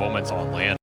moments on land.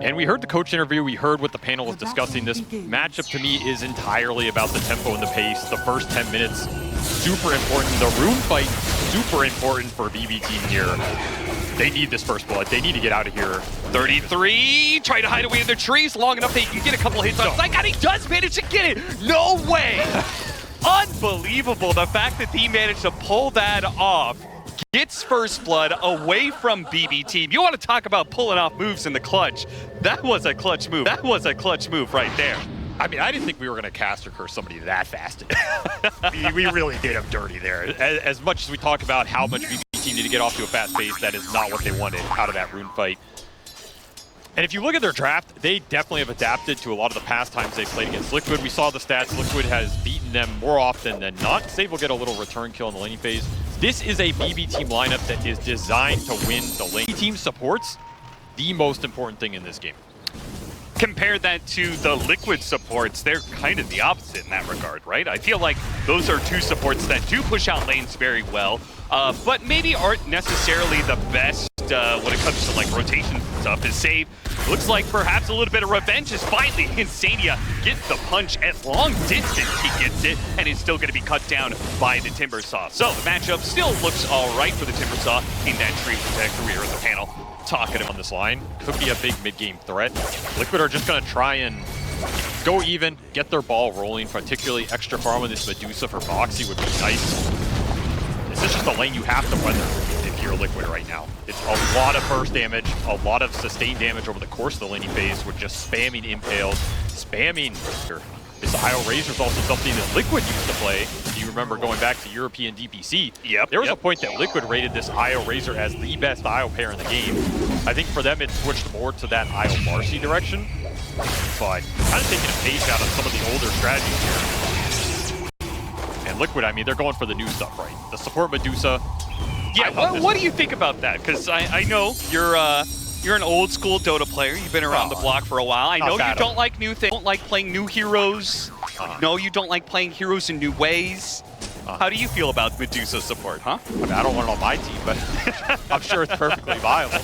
And we heard the coach interview, we heard what the panel was discussing. This matchup to me is entirely about the tempo and the pace. The first 10 minutes, super important. The rune fight, super important for BB team here. They need this first blood. They need to get out of here. 33, trying to hide away in the trees long enough that he can get a couple of hits on Psych, and he does manage to get it. No way. Unbelievable, the fact that he managed to pull that off. Gets first blood away from BB team. You want to talk about pulling off moves in the clutch. That was a clutch move. That was a clutch move right there. I mean, I didn't think we were going to caster curse somebody that fast. we really did him dirty there. As much as we talk about how much BB team need to get off to a fast pace, that is not what they wanted out of that rune fight. And if you look at their draft, they definitely have adapted to a lot of the past times they played against Liquid. We saw the stats. Liquid has beaten them more often than not. Save will get a little return kill in the laning phase. This is a BB team lineup that is designed to win the lane. BB team supports the most important thing in this game. Compare that to the Liquid supports, they're kind of the opposite in that regard, right? I feel like those are two supports that do push out lanes very well, but maybe aren't necessarily the best when it comes to like rotation stuff. Is Save looks like perhaps a little bit of revenge is finally Insania gets the punch at long distance. He gets it, and is still going to be cut down by the Timbersaw. So the matchup still looks all right for the Timbersaw in that tree protector. We are in the panel talking on this line. Could be a big mid-game threat. Liquid are just going to try and go even, get their ball rolling, particularly extra farm with this Medusa for Boxy would be nice. This is just a lane you have to weather if you're Liquid right now. It's a lot of burst damage, a lot of sustained damage over the course of the laning phase with just spamming impales, spamming. This IO Razor is also something that Liquid used to play. You remember going back to European DPC. There was a point that Liquid rated this IO Razor as the best IO pair in the game. I think for them it switched more to that IO Marcy direction, but kind of taking a page out of some of the older strategies here. And Liquid, I mean, they're going for the new stuff, right? The support Medusa. Yeah, what do you think about that? Because I know you're an old school Dota player. You've been around the block for a while. I know you don't like new things, don't like playing new heroes. No, you don't like playing heroes in new ways. How do you feel about Medusa support, huh? I mean, I don't want it on my team, but I'm sure it's perfectly viable.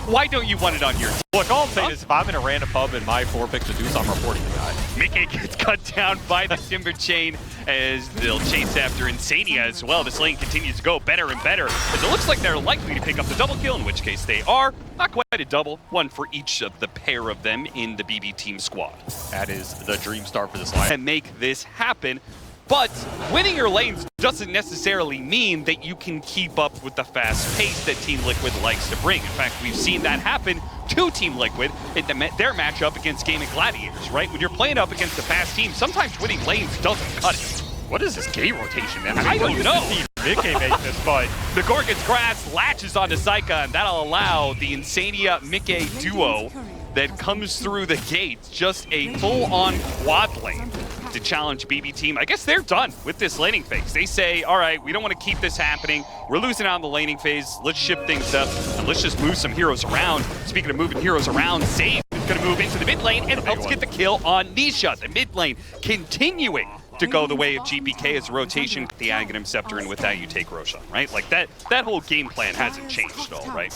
Why don't you want it on your team? Look, all I'm saying is if I'm in a random pub and my 4-pick Medusa, I'm reporting the guy. Mickey gets cut down by the Timber Chain as they'll chase after Insania as well. This lane continues to go better and better as it looks like they're likely to pick up the double kill, in which case they are. Not quite a double, one for each of the pair of them in the BB team squad. That is the dream start for this line. And make this happen. But winning your lanes doesn't necessarily mean that you can keep up with the fast pace that Team Liquid likes to bring. In fact, we've seen that happen to Team Liquid in their matchup against Gaming Gladiators, right? When you're playing up against a fast team, sometimes winning lanes doesn't cut it. What is this gate rotation, man? I don't know. Mickey make this, but the Gorgon's Grasp latches onto Saika, and that'll allow the Insania Mickey duo that comes through the gate, just a full-on quad lane to challenge BB team. I guess they're done with this laning phase. They say, all right, we don't want to keep this happening. We're losing out on the laning phase. Let's shift things up, and let's just move some heroes around. Speaking of moving heroes around, Save is going to move into the mid lane and helps get the kill on Nisha. The mid lane continuing to go the way of GPK as a rotation, the Aghanim Scepter, and with that you take Roshan, right? Like that whole game plan hasn't changed at all, right?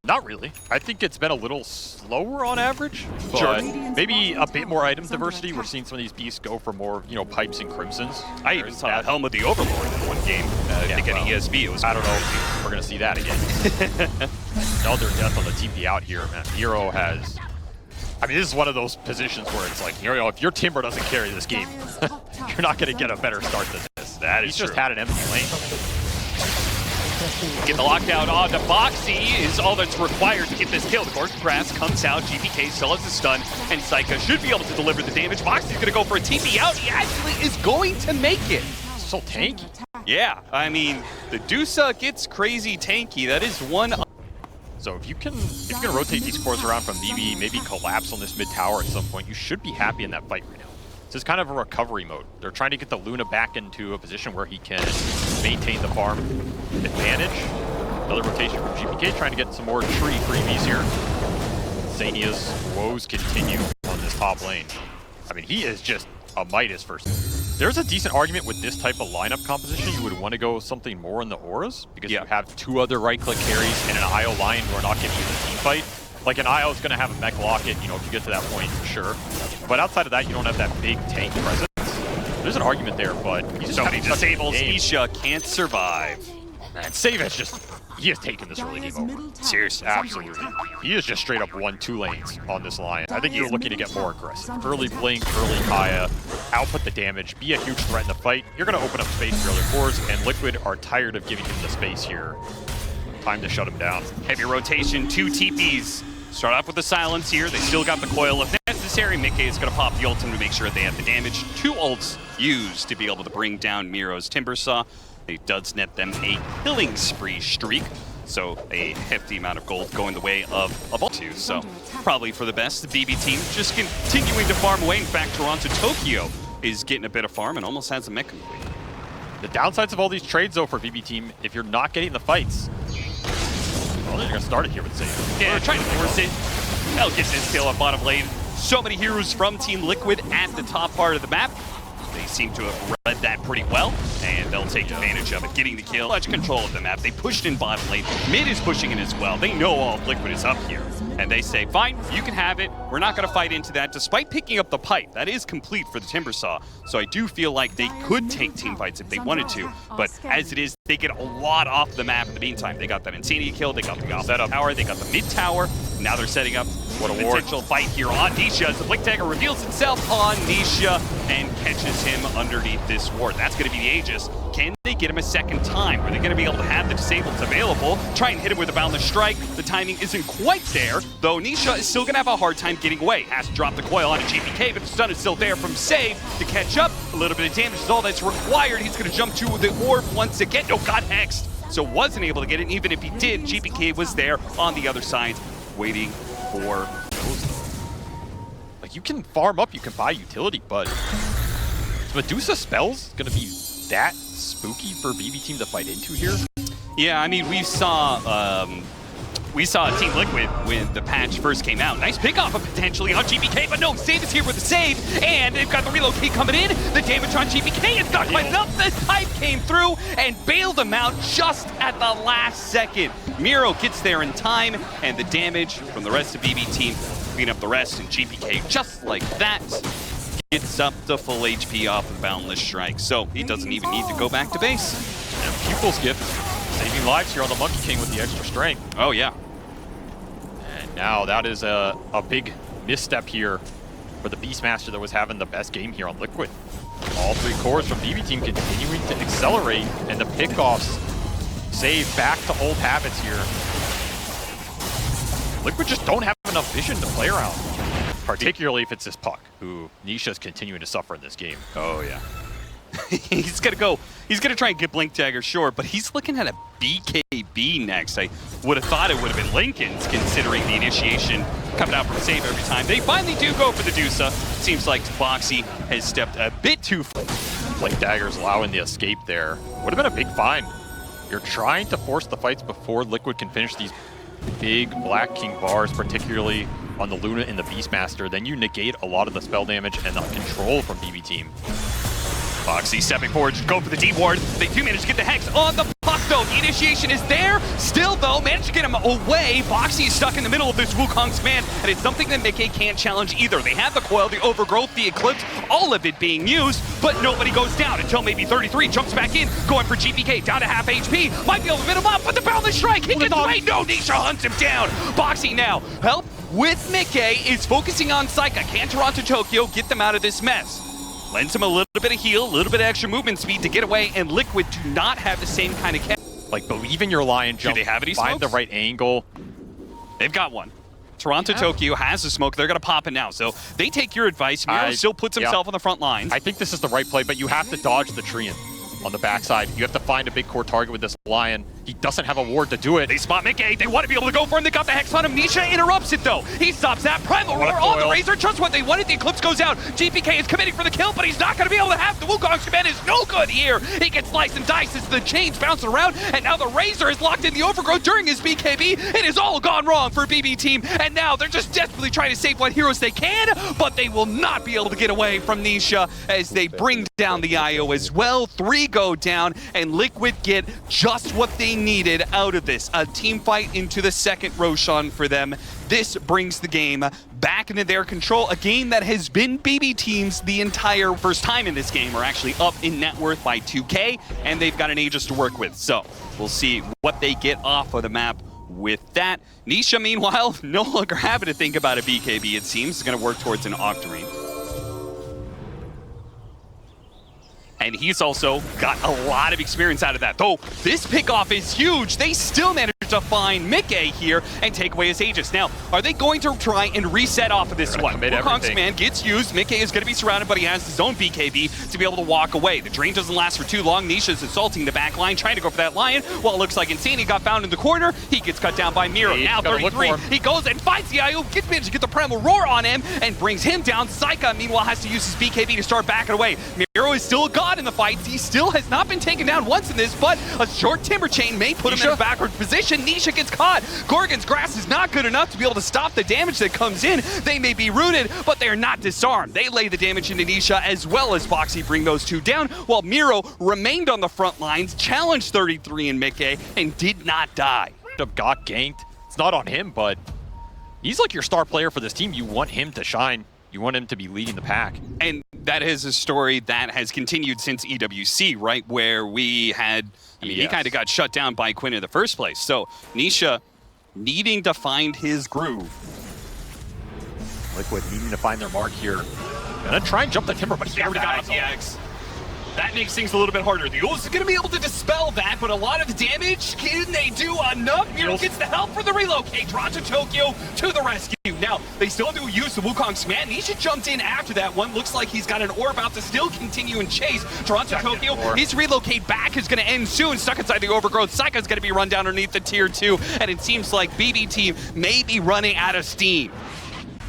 Not really. I think it's been a little slower on average, but maybe a bit more item diversity. We're seeing some of these beasts go for more, pipes and crimsons. I even saw Helm of the Overlord in one game. I think at ESV it was. I don't know if we're going to see that again. Another death on the TP out here, man. Hero has... I mean, this is one of those positions where it's like, if your Timber doesn't carry this game, you're not going to get a better start than this. That is He's just had an empty lane. Get the lockdown on the Boxy is all that's required to get this kill. The Gorgon's Grasp comes out, GPK still has the stun, and Saika should be able to deliver the damage. Boxy's going to go for a TP out. He actually is going to make it. So tanky. Yeah, I mean, the Dusa gets crazy tanky. That is one. So if you can rotate these cores around from BB, maybe collapse on this mid tower at some point, you should be happy in that fight right now. This is kind of a recovery mode. They're trying to get the Luna back into a position where he can maintain the farm advantage. Another rotation from GPK, trying to get some more tree freebies here. Insania's woes continue on this top lane. I mean, he is just a Midas first. There's a decent argument with this type of lineup composition. You would want to go something more in the auras because you have 2 other right-click carries and an IO Lion who are not getting you the team fight. Like an IO is going to have a mech locket, you know, if you get to that point, sure. But outside of that, you don't have that big tank presence. There's an argument there, but he's so many disables. Nisha can't survive. Man, Save has just, he has taken this early game over. Seriously. Absolutely. He is just straight up won 2 lanes on this Lion. I think you're looking to get more aggressive. Early Blink, early Kaya, output the damage, be a huge threat in the fight. You're going to open up space for other cores, and Liquid are tired of giving him the space here. Time to shut him down. Heavy rotation, 2 TPs. Start off with the silence here. They still got the coil if necessary. Mickey is going to pop the ultimate to make sure they have the damage. 2 ults used to be able to bring down Miro's Timbersaw. It does net them a killing spree streak. So a hefty amount of gold going the way of all 2. So probably for the best. The BB team just continuing to farm away. In fact, Toronto Tokyo is getting a bit of farm and almost has a mech complete. The downsides of all these trades, though, for BB team, if you're not getting the fights, well, they're going to start it here with Save. Yeah, trying to force it. That'll get this kill on bottom lane. So many heroes from Team Liquid at the top part of the map. They seem to have read that pretty well, and they'll take advantage of it, getting the kill. Much control of the map. They pushed in bottom lane. Mid is pushing in as well. They know all of Liquid is up here, and they say, fine, you can have it. We're not going to fight into that, despite picking up the pipe. That is complete for the Timbersaw, so I do feel like they could take team fights if they wanted to, but as it is, they get a lot off the map in the meantime. They got that Insanity kill, they got the setup tower, they got the mid tower. Now they're setting up what a potential fight here on Nisha as the Blink Dagger reveals itself on Nisha and catches him underneath this ward. That's going to be the Aegis. Can they get him a second time? Are they going to be able to have the disables available? Try and hit him with a Boundless Strike. The timing isn't quite there, though Nisha is still going to have a hard time getting away. Has to drop the coil onto GPK, but the stun is still there from Save to catch up. A little bit of damage is all that's required. He's going to jump to the orb once again. No, got hexed. So wasn't able to get it. Even if he did, GPK was there on the other side, waiting for those. Like, you can farm up, you can buy utility, but Medusa spells gonna be that spooky for BB team to fight into here? Yeah, I mean, we saw Team Liquid when the patch first came out. Nice pick off of potentially on GPK, but no, Save is here with the save, and they've got the relocate coming in. The damage on GPK is not quite enough. The type came through and bailed him out just at the last second. Miro gets there in time, and the damage from the rest of BB team clean up the rest, and GPK, just like that, gets up to full HP off the Boundless Strike. So he doesn't even need to go back to base. And Pupil's gift, saving lives here on the Monkey King with the extra strength. Oh, yeah. And now that is a big misstep here for the Beastmaster that was having the best game here on Liquid. All 3 cores from BB team continuing to accelerate, and the pickoffs Save back to old habits here. Liquid just don't have enough vision to play around, particularly if it's this Puck, who Nisha's continuing to suffer in this game. Oh, yeah. He's gonna try and get Blink Dagger, sure, but he's looking at a BKB next. I would have thought it would have been Lincoln's, considering the initiation coming out from Save every time. They finally do go for the Dusa. Seems like Boxy has stepped a bit too far. Blink Dagger's allowing the escape there. Would have been a big find. You're trying to force the fights before Liquid can finish these big Black King bars, particularly on the Luna and the Beastmaster. Then you negate a lot of the spell damage and the control from BB team. Boxy stepping forward to go for the deep ward. They do manage to get the Hex on the Puck, though. The initiation is there. Still, though, managed to get him away. Boxy is stuck in the middle of this Wukong's command, and it's something that Mickey can't challenge either. They have the coil, the overgrowth, the eclipse, all of it being used, but nobody goes down until maybe 33 jumps back in, going for GPK, down to half HP. Might be able to fit him up, but the Boundless Strike, he gets away. No, Nisha hunts him down. Boxy now, help with Mickey, is focusing on Psycha. Can Toronto Tokyo get them out of this mess? Lends him a little bit of heal, a little bit of extra movement speed to get away, and Liquid do not have the same kind of like, believe in your Lion jump. Do they have any Find the right angle. They've got one. Toronto Tokyo has the smoke. They're going to pop it now. So they take your advice. Miro still puts himself on the front lines. I think this is the right play, but you have to dodge the Treant on the backside. You have to find a big core target with this Lion. He doesn't have a ward to do it. They spot Mickey. They want to be able to go for him. They got the Hex on him. Nisha interrupts it, though. He stops that. Primal Roar on the Razor. Just what they wanted. The Eclipse goes out. GPK is committing for the kill, but he's not going to be able to have the Wukong's command is no good here. He gets sliced and diced as the chains bouncing around, and now the Razor is locked in the Overgrowth during his BKB. It has all gone wrong for BB Team, and now they're just desperately trying to save what heroes they can, but they will not be able to get away from Nisha as they bring down the IO as well. 3 go down, and Liquid get just what they needed out of this. A team fight into the second Roshan for them. This brings the game back into their control. A game that has been BB Team's the entire first time in this game. Are actually up in net worth by 2K, and they've got an Aegis to work with. So we'll see what they get off of the map with that. Nisha, meanwhile, no longer having to think about a BKB, it seems. Is going to work towards an Octarine. And he's also got a lot of experience out of that. Though this pickoff is huge, they still managed to find Mickey here and take away his Aegis. Now, are they going to try and reset off of this one? Wukong's command gets used. Mickey is going to be surrounded, but he has his own BKB to be able to walk away. The drain doesn't last for too long. Nisha's assaulting the back line, trying to go for that Lion. Well, it looks like Insane. He got found in the corner. He gets cut down by Miro. Now 33. He goes and fights the IO, gets managed to get the Primal Roar on him and brings him down. Saika, meanwhile, has to use his BKB to start backing away. Miro is still a god in the fight. He still has not been taken down once in this, but a short Timber Chain may put him in a backward position. Nisha gets caught. Gorgon's Grasp is not good enough to be able to stop the damage that comes in. They may be rooted, but they are not disarmed. They lay the damage into Nisha as well as Boxy bring those two down, while Miro remained on the front lines, challenged 33 and Mickey, and did not die. Got ganked. It's not on him, but he's like your star player for this team. You want him to shine. You want him to be leading the pack. And that is a story that has continued since EWC, right? Where we had, he kind of got shut down by Quinn in the first place. So Nisha needing to find his groove. Liquid needing to find their mark here. Gonna try and jump the Timber, but he's already got the X. That makes things a little bit harder. The Ulz is going to be able to dispel that, but a lot of the damage, can they do enough? Miro gets the help for the relocate. Toronto Tokyo to the rescue. Now, they still do use the Wukong's command. Nisha jumped in after that one. Looks like he's got an orb out to still continue and chase. Toronto Tokyo, his relocate back is going to end soon. Stuck inside the Overgrowth. Saika's going to be run down underneath the tier 2, and it seems like BB Team may be running out of steam.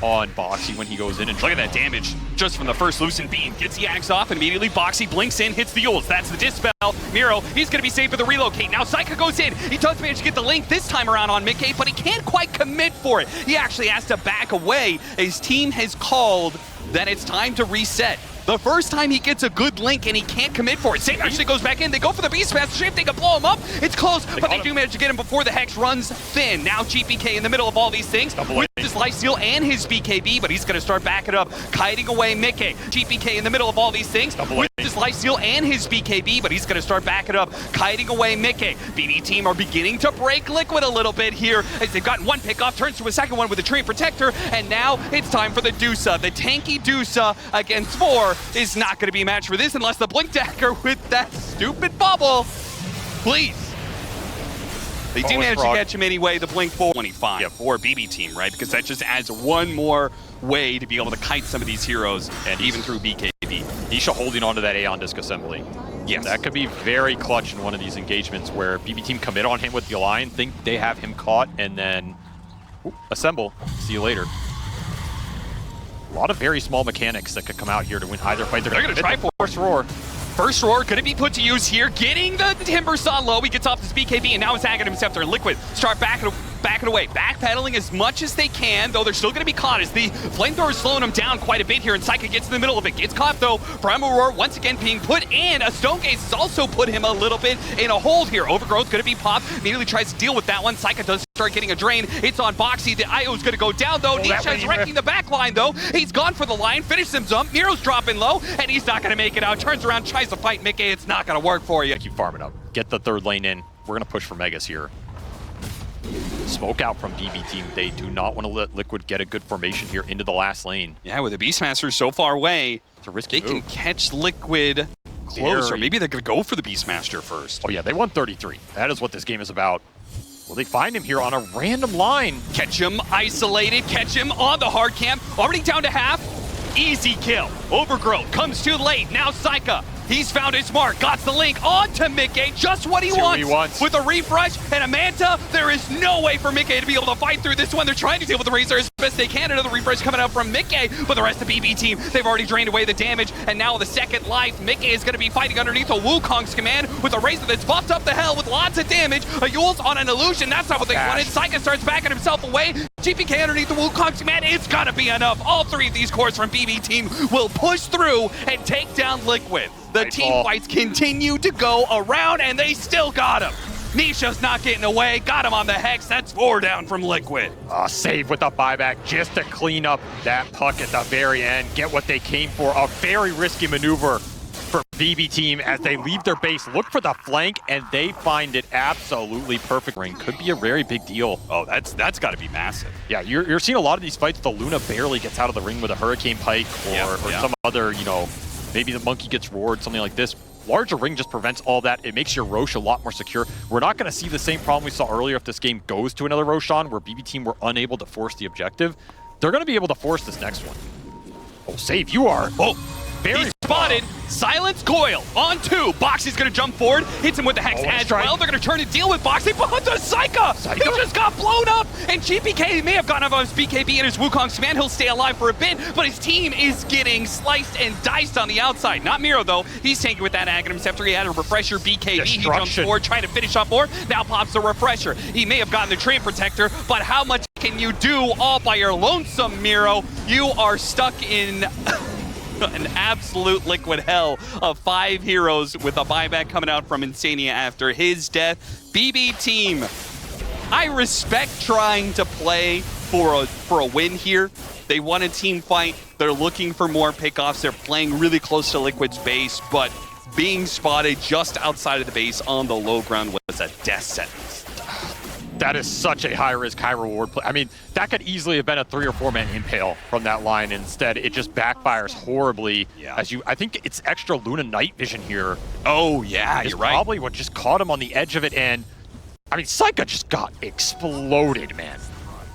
On Boxy when he goes in, and look at that damage just from the first Lucent Beam. Gets the axe off, and immediately Boxy blinks in, hits the Yules. That's the Dispel. Miro, he's going to be saved for the relocate. Now Saika goes in. He does manage to get the link this time around on Mickey, but he can't quite commit for it. He actually has to back away. His team has called that it's time to reset. The first time he gets a good link and he can't commit for it. Satan actually goes back in. They go for the Beast Master. Shape, they can blow him up. It's close, but they do manage to get him before the Hex runs thin. Now GPK in the middle of all these things with his lifesteal and his BKB, but he's going to start backing up, kiting away Mickey. GPK in the middle of all these things with his lifesteal and his BKB, but he's going to start backing up, kiting away Mickey. BB Team are beginning to break Liquid a little bit here as they've gotten one pick off, turns to a second one with a Train Protector, and now it's time for the Dusa. The tanky Dusa against 4 is not going to be a match for this unless the Blink Dagger with that stupid bubble. Please. They do manage to catch him anyway. The Blink 425 for BB Team, right? Because that just adds one more way to be able to kite some of these heroes, and even through BKB. Nisha holding onto that Aeon Disc Assembly. Yes. That could be very clutch in one of these engagements where BB Team commit on him with the Lion, think they have him caught, and then assemble. See you later. A lot of very small mechanics that could come out here to win either fight. They're going to try First Roar. First Roar going to be put to use here, getting the Timber Saw low. He gets off his BKB, and now it's tagging himself there. Liquid start backing away, backpedaling as much as they can, though they're still going to be caught as the Flamethrower is slowing them down quite a bit here, and Saika gets in the middle of it. Gets caught, though. Primal Roar once again being put in. A Stone Gaze has also put him a little bit in a hold here. Overgrowth going to be popped. Immediately tries to deal with that one. Saika does start getting a drain. It's on Boxy. The IO is going to go down, though. Nisha is wrecking the back line, though. He's gone for the line. Finishes him up. Miro's dropping low, and he's not going to make it out. Turns around, tries to fight Mickey. It's not going to work for you. Keep farming up. Get the third lane in. We're going to push for Megas here. Smoke out from BB Team. They do not want to let Liquid get a good formation here into the last lane. Yeah, with the Beastmaster so far away, it's a risky they move. can catch Liquid close, or maybe they're going to go for the Beastmaster first. Oh yeah, they won 33. That is what this game is about. Will they find him here on a random line? Catch him isolated, catch him on the hard camp, already down to half. Easy kill. Overgrowth comes too late. Now Saika He's found his mark, got the link onto Mickey, just what he wants. With a refresh and a Manta, there is no way for Mickey to be able to fight through this one. They're trying to deal with the Razor as best they can. Another refresh coming out from Mickey, but the rest of the BB team, they've already drained away the damage, and now with the second life, Mickey is going to be fighting underneath a Wukong's command with a Razor that's buffed up the hell with lots of damage. A Yule's on an illusion, that's not what they wanted. Saika starts backing himself away. GPK underneath the Wukong's command, it's gotta be enough. All three of these cores from BB team will push through and take down Liquid. The team fights continue to go around, and they still got him. Nisha's not getting away, got him on the Hex. That's 4 down from Liquid. Save with the buyback just to clean up that puck at the very end, get what they came for. A very risky maneuver for BB team as they leave their base, look for the flank, and they find it absolutely perfect. Ring could be a very big deal. Oh, that's got to be massive. Yeah, you're seeing a lot of these fights. The Luna barely gets out of the ring with a Hurricane Pike or some other, maybe the Monkey gets roared, something like this. Larger ring just prevents all that. It makes your Rosh a lot more secure. We're not going to see the same problem we saw earlier if this game goes to another Roshan where BB team were unable to force the objective. They're going to be able to force this next one. Oh, save, you are. Oh, very spotted. Silence Coil on 2. Boxy's gonna jump forward, hits him with the Hex as well. They're gonna turn and deal with Boxy, but the Saika! He just got blown up, and GPK may have gotten off of his BKB and his Wukong's command. He'll stay alive for a bit, but his team is getting sliced and diced on the outside. Not Miro, though. He's tanking with that Aghanim Scepter. He had a refresher BKB. He jumps forward, trying to finish off more. Now pops the refresher. He may have gotten the Train Protector, but how much can you do all by your lonesome, Miro? You are stuck in an absolute Liquid hell of 5 heroes with a buyback coming out from Insania after his death. BB team, I respect trying to play for a win here. They want a team fight. They're looking for more pickoffs. They're playing really close to Liquid's base, but being spotted just outside of the base on the low ground was a death sentence. That is such a high-risk, high-reward play. I mean, that could easily have been a 3 or 4-man impale from that line. Instead, it just backfires horribly. As I think it's extra Luna night vision here. Oh, yeah, you're right. Probably what just caught him on the edge of it. And, I mean, Saika just got exploded, man.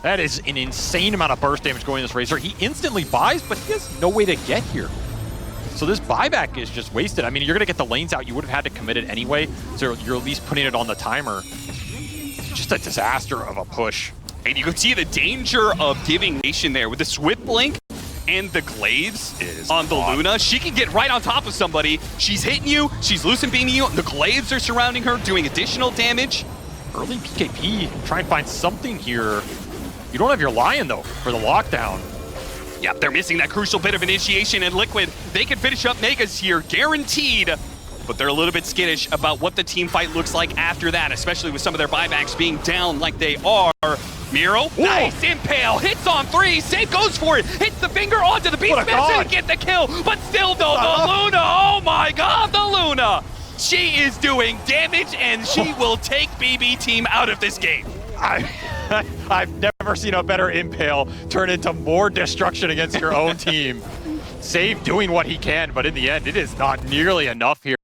That is an insane amount of burst damage going to this Razor. He instantly buys, but he has no way to get here. So this buyback is just wasted. I mean, you're going to get the lanes out. You would have had to commit it anyway. So you're at least putting it on the timer. Just a disaster of a push. And you can see the danger of giving Nation there with the Swift Blink and the Glaives on the Luna. She can get right on top of somebody. She's hitting you, she's loose and beaming you. The Glaives are surrounding her, doing additional damage. Early PKP, try and find something here. You don't have your Lion, though, for the lockdown. Yep, they're missing that crucial bit of initiation, and Liquid, they can finish up Megas here, guaranteed. But they're a little bit skittish about what the team fight looks like after that, especially with some of their buybacks being down like they are. Miro, nice impale, hits on 3, Safe goes for it, hits the finger onto the beast, doesn't get the kill, but still though, the Luna, oh my god, the Luna! She is doing damage, and she will take BB team out of this game. I've never seen a better impale turn into more destruction against your own team. Save doing what he can, but in the end, it is not nearly enough here.